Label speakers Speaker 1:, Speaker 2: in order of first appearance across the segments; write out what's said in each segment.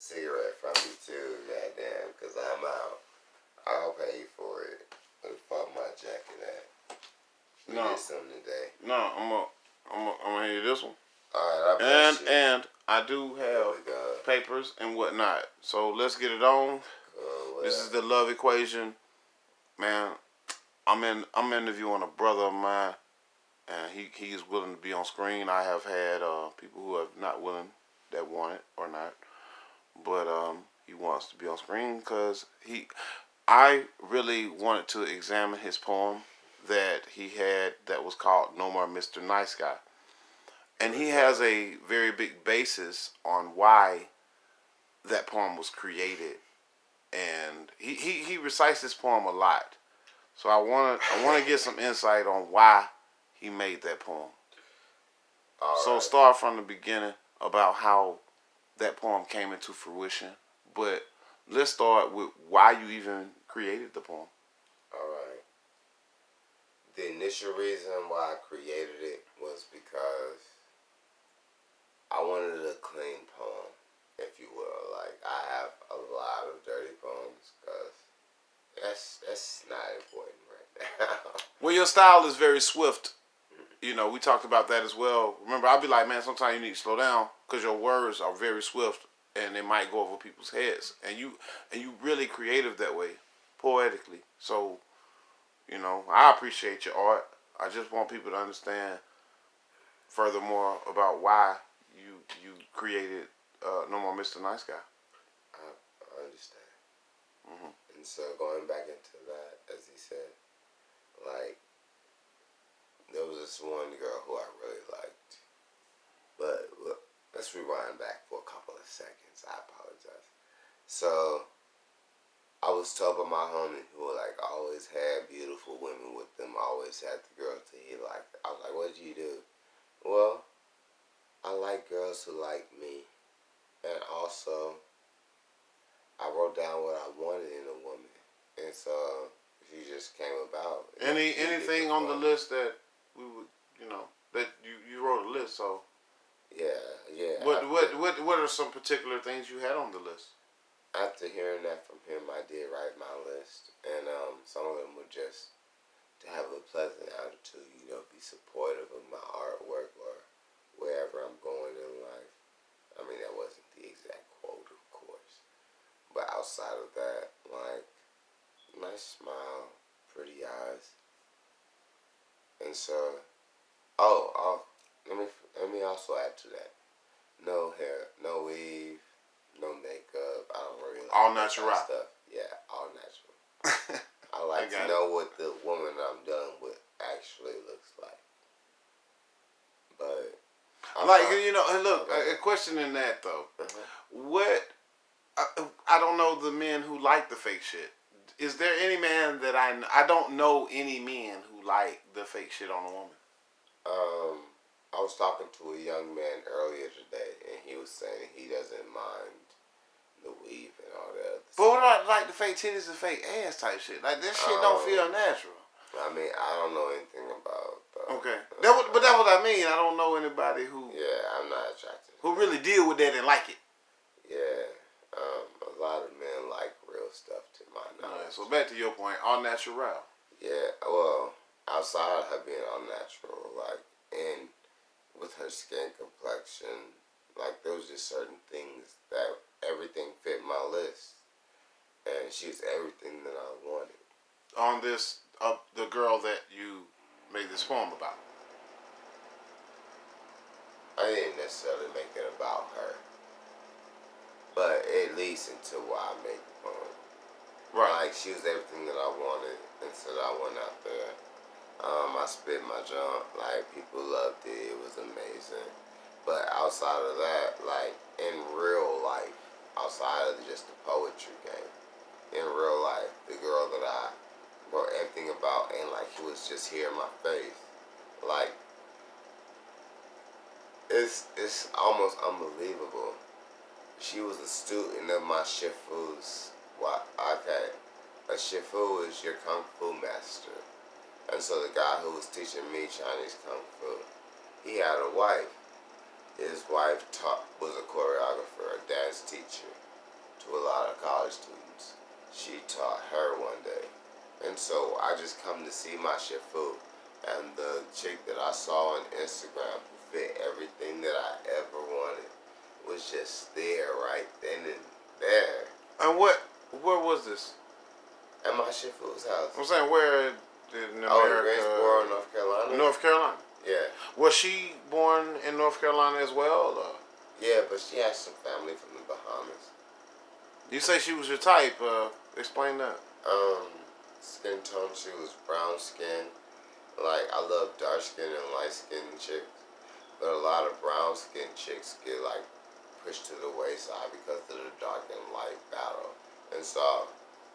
Speaker 1: cigarette from me too, goddamn, because I'm out. I'll pay for it. Where the fuck my jacket at? We did something today.
Speaker 2: No, I'm gonna hear this one.
Speaker 1: Alright, I bet you.
Speaker 2: And I do have papers and whatnot. So let's get it on. This is the love equation, man. I'm interviewing a brother of mine, and he is willing to be on screen. I have had people who have not willing that want it or not, but he wants to be on screen because I really wanted to examine his poem that he had that was called "No More Mr. Nice Guy," and he has a very big basis on why that poem was created, and he recites this poem a lot. So I want to get some insight on why he made that poem. So start from the beginning about how that poem came into fruition. But let's start with why you even created the poem.
Speaker 1: Alright. The initial reason why I created it was because I wanted a clean poem, if you will. Like, I have a lot of dirty poems because that's not important right now.
Speaker 2: Well, your style is very swift. You know, we talked about that as well. Remember, I'll be like, man, sometimes you need to slow down because your words are very swift and they might go over people's heads. And you really creative that way, poetically. So, you know, I appreciate your art. I just want people to understand furthermore about why you created No More Mr. Nice Guy.
Speaker 1: I understand. And so going back into that, as he said, like, there was this one girl who I really liked. But look, let's rewind back for a couple of seconds. I apologize. So I was told by my homie who like always had beautiful women with them, always had the girls that he liked. I was like, what did you do? Well, I like girls who like me. And also, I wrote down what I wanted in a woman. And so she just came about.
Speaker 2: Anything on the list that we would, you know, that you wrote a list, so
Speaker 1: yeah.
Speaker 2: What are some particular things you had on the list?
Speaker 1: After hearing that from him, I did write my list, and some of them were just to have a pleasant attitude, you know, be supportive of my artwork or wherever I'm going in life. I mean, that wasn't the exact quote, of course, but outside of that, like, nice smile, pretty eyes, and so, let me also add to that. No hair, no weave, no makeup. I don't really like
Speaker 2: all
Speaker 1: that
Speaker 2: natural
Speaker 1: stuff. Yeah, all natural. I like to know what the woman I'm done with actually looks like. But
Speaker 2: you know, look, a question in that though. What I don't know the men who like the fake shit. Is there any man that I don't know any men who like the fake shit on a woman?
Speaker 1: I was talking to a young man earlier today, and he was saying he doesn't mind the weave and all that.
Speaker 2: But what about like the fake titties and fake ass type shit? Like this shit don't feel natural.
Speaker 1: I mean, I don't know anything about.
Speaker 2: Okay, but that's what I mean. I don't know anybody who.
Speaker 1: Yeah, I'm not attracted.
Speaker 2: Who really deal with that and like it.
Speaker 1: Yeah, a lot of men like real stuff, to my knowledge.
Speaker 2: Right, so back to your point, all natural.
Speaker 1: Yeah, well, outside of her being all natural, like, and with her skin complexion, like, there was just certain things that everything fit my list, and she was everything that I wanted.
Speaker 2: On this, the girl that you made this poem about.
Speaker 1: I didn't necessarily make it about her, but it leads into why I made the poem.
Speaker 2: Right.
Speaker 1: Like, she was everything that I wanted, and so I went out there. I spit my junk, like, people loved it, it was amazing. But outside of that, like, in real life, outside of just the poetry game, in real life, the girl that I wrote everything about, and like, she was just here in my face, like, it's almost unbelievable. She was a student of my Shifu's. Okay, a Shifu is your Kung Fu master. And so the guy who was teaching me Chinese Kung Fu, he had a wife. His wife was a choreographer, a dance teacher. college students. She taught her one day. And so I just come to see my shifu. And the chick that I saw on Instagram who fit everything that I ever wanted was just there right then and there.
Speaker 2: And where was this?
Speaker 1: At my shifu's house.
Speaker 2: I'm saying where in America?
Speaker 1: Oh, in Greensboro, North Carolina?
Speaker 2: North Carolina.
Speaker 1: Yeah.
Speaker 2: Was she born in North Carolina as well? Or?
Speaker 1: Yeah, but she has some family from the Bahamas.
Speaker 2: You say she was your type. Explain that.
Speaker 1: Skin tone, she was brown skin. Like, I love dark skin and light skin chicks. But a lot of brown skin chicks get, like, pushed to the wayside because of the dark and light battle. And so,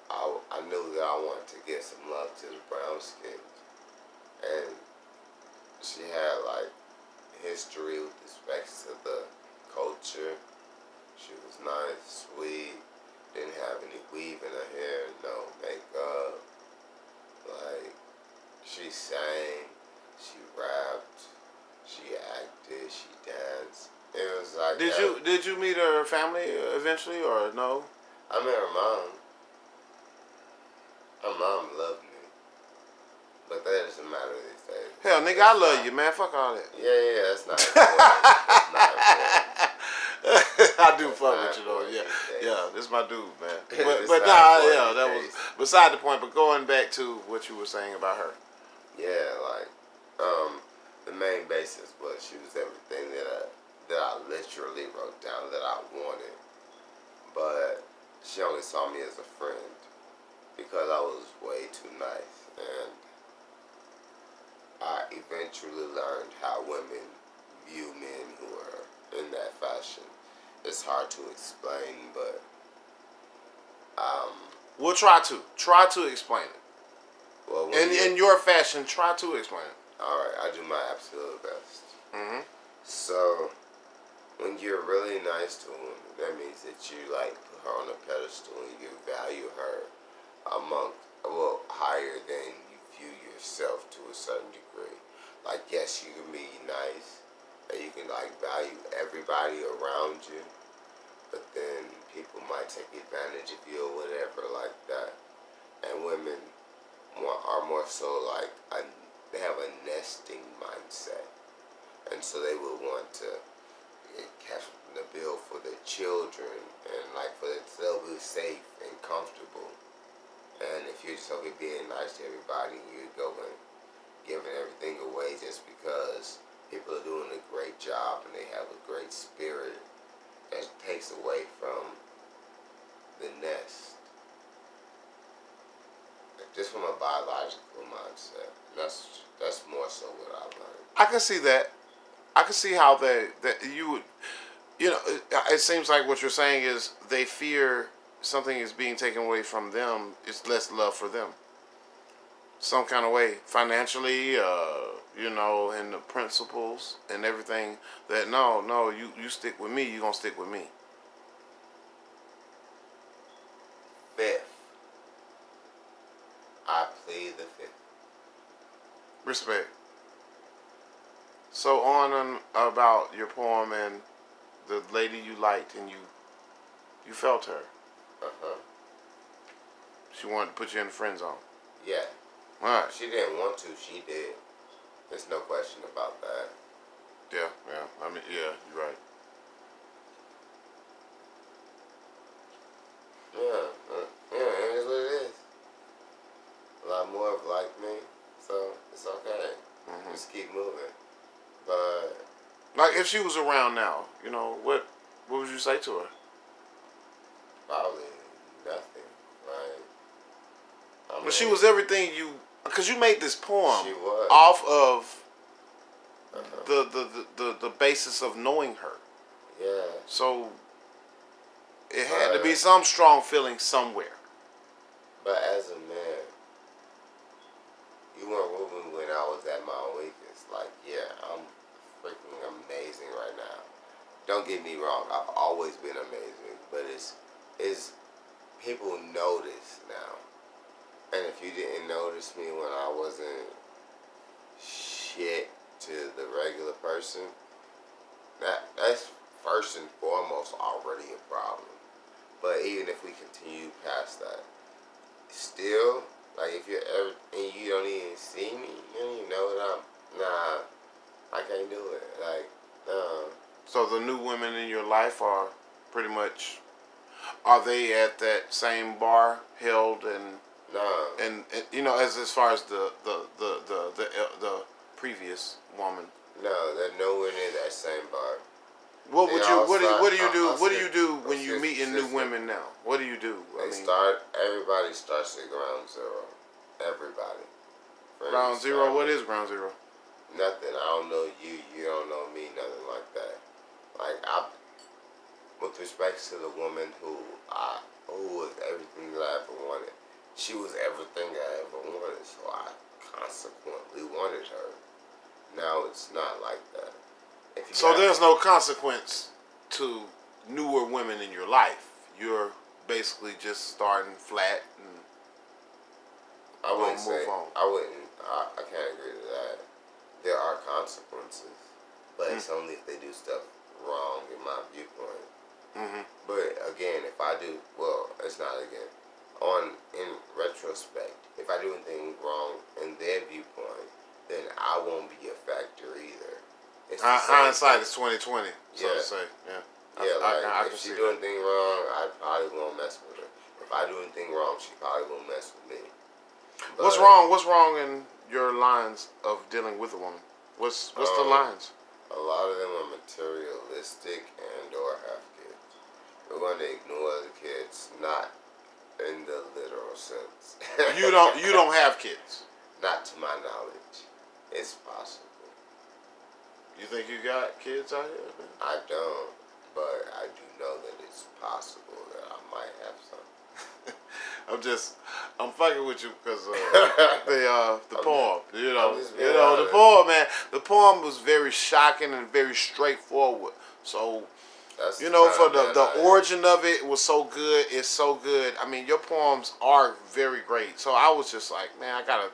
Speaker 1: I knew that I wanted to give some love to the brown skin. And she had, like, history with respect to the culture. She was nice, sweet, didn't have any weave in her hair, no makeup. Like, she sang, she rapped, she acted, she danced. It was like
Speaker 2: Did you meet her family eventually or no?
Speaker 1: I met her mom. Her mom loved me. But that doesn't matter these days.
Speaker 2: Hell, nigga, I love you, man. Fuck all that.
Speaker 1: Yeah, that's not important. That's not important.
Speaker 2: I do fuck with you though, yeah. This is my dude, man. But that was beside the point. But going back to what you were saying about her.
Speaker 1: Yeah, like, the main basis was she was everything that I literally wrote down that I wanted. But she only saw me as a friend because I was way too nice, and I eventually learned how women view men who are in that fashion. It's hard to explain, but
Speaker 2: we'll try to explain it.
Speaker 1: Well,
Speaker 2: in your fashion, try to explain it.
Speaker 1: All right, I do my absolute best.
Speaker 2: Mhm.
Speaker 1: So, when you're really nice to a woman, that means that you like put her on a pedestal and you value her higher than you view yourself to a certain degree. Like, yes, you can be nice and you can like value everybody around you, but then people might take advantage of you or whatever like that. And women are more so like they have a nesting mindset, and so they would want to cash the bill for their children and like for themselves to be safe and comfortable. And if you're just over being nice to everybody, you're going giving everything away just because people are doing a great job and they have a great spirit, that takes away from the nest. Just from a biological mindset. That's more so what I learned.
Speaker 2: I can see that. I can see how that you would, it seems like what you're saying is they fear something is being taken away from them. It's less love for them. Some kind of way, financially, and the principles and everything. That no, you stick with me. You gonna stick with me.
Speaker 1: Fifth, I plead the fifth.
Speaker 2: Respect. So on and about your poem and the lady you liked and you felt her. She wanted to put you in the friend zone.
Speaker 1: Yeah.
Speaker 2: All right.
Speaker 1: She didn't want to. She did. There's no question about that.
Speaker 2: Yeah. I mean, yeah, you're right.
Speaker 1: Yeah, it is what it is. A lot more have liked me, so it's okay.
Speaker 2: Mm-hmm.
Speaker 1: Just keep moving. But
Speaker 2: like, if she was around now, what would you say to her?
Speaker 1: probably nothing, right?
Speaker 2: Well, she was everything because you made this poem
Speaker 1: She was.
Speaker 2: off of the basis of knowing her.
Speaker 1: Yeah.
Speaker 2: So it had to be some strong feeling somewhere.
Speaker 1: But as a man, you weren't with me when I was at my weakest. Like, yeah, I'm freaking amazing right now. Don't get me wrong, I've always been amazing, but it's people notice now. And if you didn't notice me when I wasn't shit to the regular person, that's first and foremost already a problem. But even if we continue past that, still, like if you're ever and you don't even see me, you don't even know that I can't do it. Like, no.
Speaker 2: So the new women in your life are pretty much, are they at that same bar held and
Speaker 1: No.
Speaker 2: and you know, as far as the previous woman?
Speaker 1: No, they're nowhere near that same bar.
Speaker 2: What
Speaker 1: They
Speaker 2: would you
Speaker 1: all
Speaker 2: what do you
Speaker 1: start-
Speaker 2: what do you do
Speaker 1: I'll
Speaker 2: what do
Speaker 1: say-
Speaker 2: you do when
Speaker 1: I'll
Speaker 2: you
Speaker 1: say
Speaker 2: meeting new
Speaker 1: system.
Speaker 2: women now? What do you do?
Speaker 1: Everybody starts at ground zero. Everybody.
Speaker 2: Ground zero. What is ground zero?
Speaker 1: Nothing. I don't know you. You don't know me. Nothing like that. Like with respect to the woman who was everything that I ever wanted. She was everything I ever wanted, so I consequently wanted her. Now it's not like that.
Speaker 2: So there's no consequence to newer women in your life. You're basically just starting flat and
Speaker 1: I wouldn't
Speaker 2: move
Speaker 1: say.
Speaker 2: on.
Speaker 1: I can't agree to that. There are consequences, but it's only if they do stuff wrong in my viewpoint.
Speaker 2: Mm-hmm.
Speaker 1: But again, if I do, it's not again. In retrospect, if I do anything wrong in their viewpoint, then I won't be a factor either.
Speaker 2: Hindsight is 20/20, so
Speaker 1: Yeah.
Speaker 2: to say. Yeah.
Speaker 1: Yeah,
Speaker 2: I
Speaker 1: if
Speaker 2: can
Speaker 1: she
Speaker 2: see
Speaker 1: do
Speaker 2: that.
Speaker 1: anything wrong, I probably won't mess with her. If I do anything wrong, she probably won't mess with me. But,
Speaker 2: What's wrong? What's wrong in your lines of dealing with a woman? What's the lines?
Speaker 1: A lot of them are materialistic and/or have kids. We're going to ignore the kids, not in the literal sense.
Speaker 2: You don't have kids.
Speaker 1: Not to my knowledge. It's possible.
Speaker 2: You think you got kids out here? Man?
Speaker 1: I don't, but I do know that it's possible that I might have some.
Speaker 2: I'm fucking with you because the poem, the
Speaker 1: honest.
Speaker 2: poem, man. The poem was very shocking and very straightforward. So,
Speaker 1: That's
Speaker 2: for
Speaker 1: the
Speaker 2: the origin of it was so good. It's so good. I mean, your poems are very great. So I was just like, man, I gotta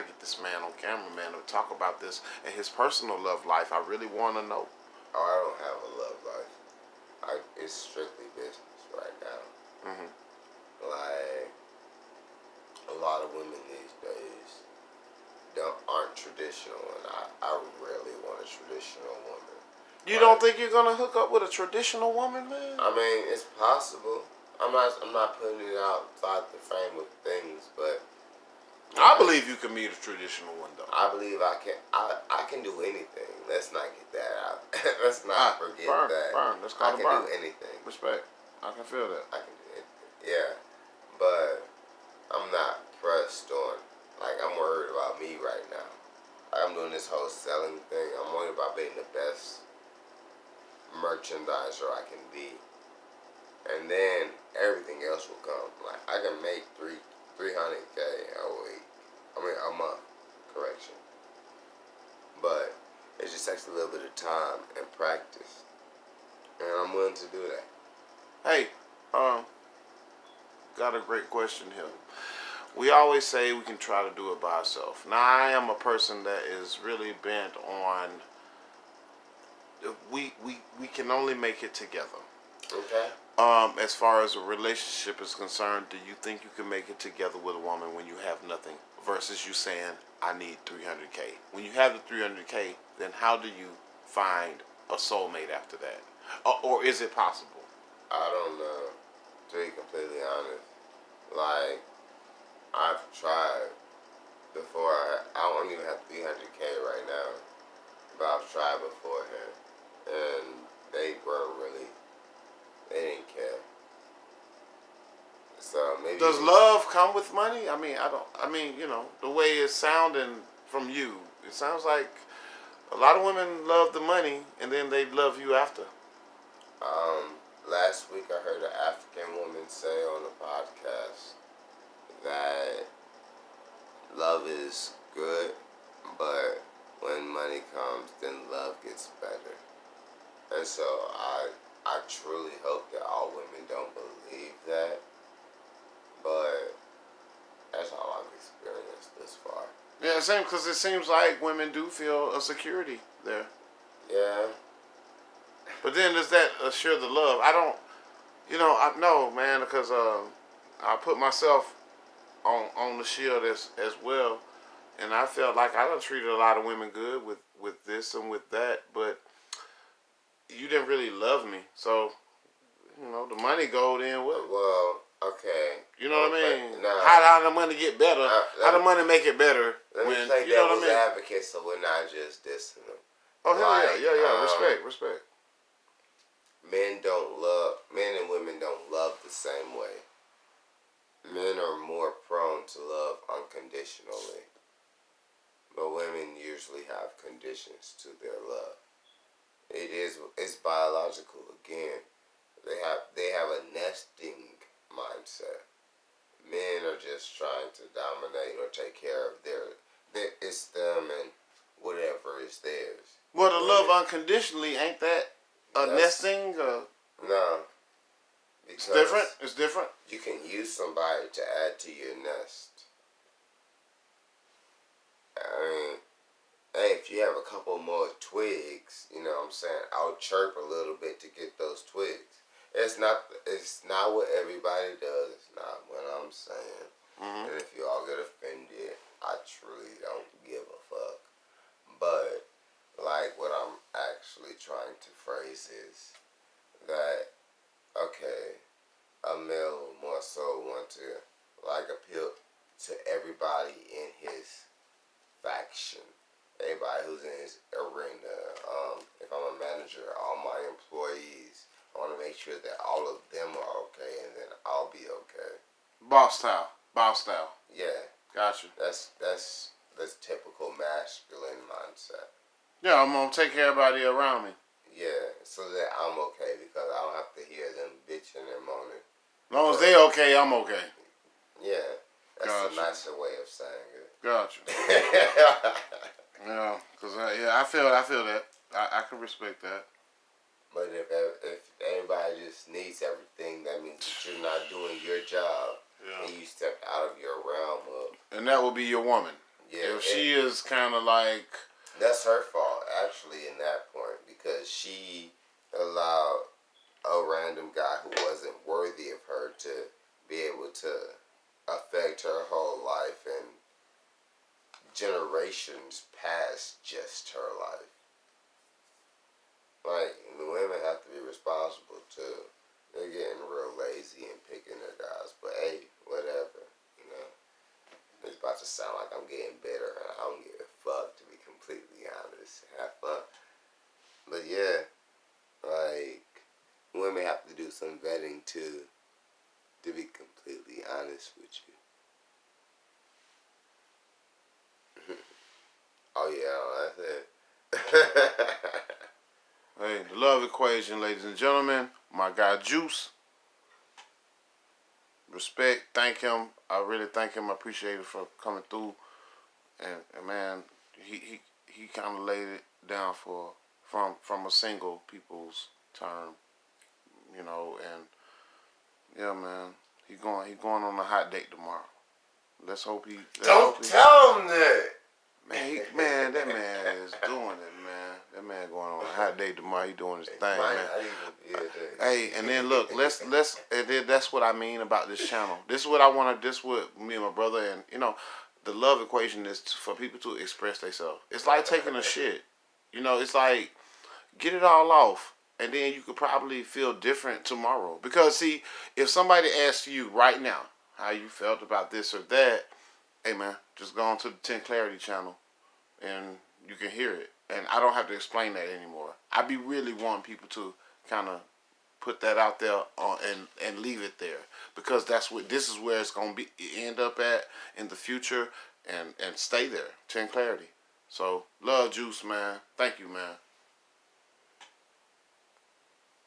Speaker 2: get this man on camera, man, to talk about this and his personal love life. I really want to know.
Speaker 1: Oh, I don't have a love life. It's strictly business right now.
Speaker 2: Mm-hmm.
Speaker 1: Like, a lot of women these days aren't traditional, and I really want a traditional woman.
Speaker 2: You don't think you're gonna hook up with a traditional woman, man?
Speaker 1: I mean, it's possible. I'm not putting it outside the frame of things, but
Speaker 2: I believe you can meet a traditional one, though.
Speaker 1: I believe I can. I can do anything. Let's not get that out. Let's not forget that.
Speaker 2: Burn. Let's
Speaker 1: I
Speaker 2: call it
Speaker 1: can
Speaker 2: burn.
Speaker 1: do anything.
Speaker 2: Respect. I can feel that.
Speaker 1: I can do it. Yeah, but I'm not pressed on. Like, I'm worried about me right now. Like, I'm doing this whole selling thing. I'm worried about being the best merchandiser I can be, and then everything else will come. Like, I can make 300K a week. I mean, a month. Correction. But it just takes a little bit of time and practice, and I'm willing to do that.
Speaker 2: Hey, got a great question here. We always say we can try to do it by ourselves. Now, I am a person that is really bent on we can only make it together.
Speaker 1: Okay.
Speaker 2: As far as a relationship is concerned, do you think you can make it together with a woman when you have nothing versus you saying, I need 300K? When you have the 300K, then how do you find a soulmate after that? Or is it possible?
Speaker 1: I don't know, to be completely honest. Like, I've tried before. I don't even have 300K right now, but I've tried beforehand, and they didn't care. So maybe.
Speaker 2: Does love come with money? I mean, the way it's sounding from you, it sounds like a lot of women love the money and then they love you after.
Speaker 1: Last week I heard an African woman say on the podcast that love is good, but when money comes, then love gets better. And so I truly hope that all women don't believe that, but that's all I've experienced this far.
Speaker 2: Yeah, same, because it seems like women do feel a security there.
Speaker 1: Yeah.
Speaker 2: But then does that assure the love? I know, man, because I put myself on the shield as well, and I felt like I done treated a lot of women good with this and with that, but you didn't really love me, so the money go then what?
Speaker 1: Well, okay.
Speaker 2: You know what I mean?
Speaker 1: Now,
Speaker 2: how the money get better? How the money make it better?
Speaker 1: Let me
Speaker 2: when
Speaker 1: play
Speaker 2: you know
Speaker 1: devil's
Speaker 2: what I mean?
Speaker 1: advocate, so we're not just dissing them.
Speaker 2: Oh hell yeah. Respect.
Speaker 1: Men and women don't love the same way. Men are more prone to love unconditionally, but women usually have conditions to their love. It's biological again. They have a nesting mindset. Men are just trying to dominate or take care of it's them and whatever is theirs.
Speaker 2: Well, to love unconditionally, ain't that a nesting?
Speaker 1: No.
Speaker 2: It's different. It's different.
Speaker 1: You can use somebody to add to your nest. I mean, hey, if you have a couple more twigs, you know what I'm saying, I'll chirp a little bit to get those twigs. It's not what everybody does. It's not what I'm saying. Mm-hmm. And if you all get offended, I truly don't give a fuck. But like what I'm actually trying to phrase is that, okay, a male more so want to like appeal to everybody in his faction, everybody who's in his arena. If I'm a manager, all my employees, I want to make sure that all of them are okay, and then I'll be okay.
Speaker 2: Boss style.
Speaker 1: Yeah.
Speaker 2: Gotcha.
Speaker 1: That's typical masculine mindset.
Speaker 2: Yeah, I'm gonna take care of everybody around me.
Speaker 1: Yeah, so that I'm okay because I don't have to hear them bitching and moaning.
Speaker 2: As long as they okay, I'm okay.
Speaker 1: Yeah, that's a nicer way of saying it.
Speaker 2: Gotcha. Yeah, cause I feel that. I can respect that.
Speaker 1: But if everybody just needs everything, that means that you're not doing your job, and you stepped out of your realm of.
Speaker 2: And that will be your woman.
Speaker 1: Yeah.
Speaker 2: If she is kind of like.
Speaker 1: That's her fault, actually, in that point, because she allowed a random guy who wasn't worthy of her to be able to affect her whole life and generations past just her life. Like, the women have to be responsible too. They're getting real lazy and picking their guys, but hey, whatever, you know. It's about to sound like I'm getting bitter, and I don't give a fuck, to be completely honest. Have fun. But yeah, like, women have to do some vetting too, to be completely honest with you. Oh yeah, that's it.
Speaker 2: Hey, the love equation, ladies and gentlemen. My guy Juice. Respect. Thank him. I really thank him. I appreciate it for coming through. And man, he kind of laid it down from a single people's term, and yeah, man, he going on a hot date tomorrow. Let's hope he.
Speaker 1: Don't tell him that.
Speaker 2: Man, that man is doing it, man. That man going on a hot date tomorrow. He doing his thing, man. Hey, and then look, let's and then that's what I mean about this channel. This is what I want to. This is what me and my brother and the love equation is for people to express themselves. It's like taking a shit. It's like get it all off, and then you could probably feel different tomorrow. Because see, if somebody asks you right now how you felt about this or that, hey man, just go on to the 10 Clarity channel, and you can hear it. And I don't have to explain that anymore. I be really wanting people to kind of put that out there and leave it there, because this is where it's gonna be end up at in the future, and stay there. 10 Clarity. So love, Juice, man. Thank you, man.